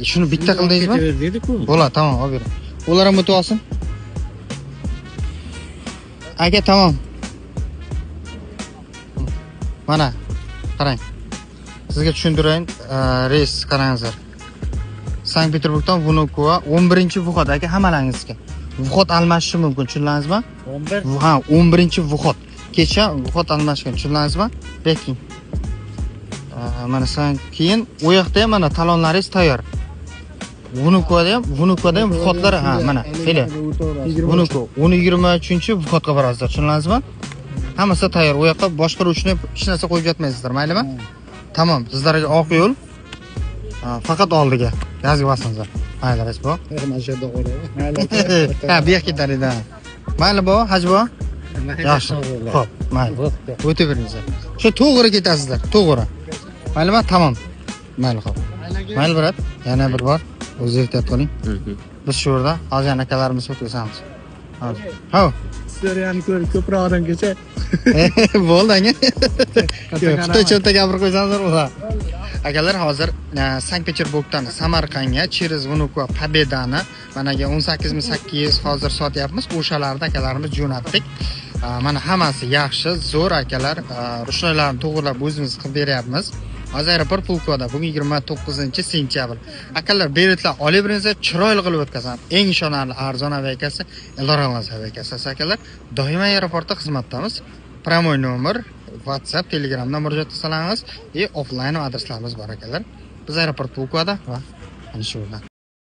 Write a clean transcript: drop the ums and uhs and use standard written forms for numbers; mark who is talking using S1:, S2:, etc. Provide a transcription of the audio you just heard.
S1: Shuni bitta qildingizmi? Bo'ladi, tamam, olib bering. Ular ham o'tib olsin. Aka, tamam. Mana, qarang. Sizga tushundirayin, reys qarangizlar. Sankt-Peterburgdan Vnukovo 11-vxod aka hammalaringizga. Vxod almashishi mumkin, tushundingizmi? 11? Ha, 11-vxod. Kecha vxod almashgan, tushundingizmi? Lekin mana keyin u yoqda ham mana talonlaringiz tayyor. Vnukovoda ham vxodlar, ha, mana, qila. Vnukovo 23-vxodga borasizlar, tushundingizmi? Hammasi tayyor. U yoqqa boshqaruvchini hech narsa qo'yib yotmaysizlar, maylimi? Tamam, sizlarga oq yo'l. Faqat oldiga gaz bosingizlar. Mayli, rais bu.
S2: Mana shu yerda qo'yadi. Mayli.
S1: Ha, bu yoqqa ketadi. Mayli bu, haj bu. Yaxshi. Xo'p, mayli. O'tib beringizlar. Shu to'g'ri ketasizlar, to'g'ri. Maylimi? Tamam. Mayli, xo'p. Mayli, brat. Yana bir bor o'zingiz ehtiyot qiling. Biz shu yerda hozir akalarimiz o'tkazamiz. Hozir. Ha.
S2: Seriyani ko'proq odam kecha.
S1: Bo'ldi anga. Xitoycha gapirib qo'ysangiz ular. Akalar hozir Sankt-Peterburgdan Samarqandga через Vnukovo Pobedani managa 18.800 hozir sotyapmiz. O'shalarda akalarimiz jo'natdik. Mana hammasi yaxshi, zo'r akalar. Rushnoylarni to'g'rilab o'zimiz qilib beryapmiz. Hozir aeroport Pulkovoda bugun 29-sentyabr. Akalar, biletlar olib beringizlar, chiroyli qilib o'tkazamiz. Eng ishonarli arzon aviakasi Eldor aviakasi akalar. Doimo aeroportda xizmatdamiz. Прямой nomer, WhatsApp, Telegramdan murojaat qilsangiz, offline adreslarimiz bor akalar. Biz aeroport Pulkovoda va ana shu yerda.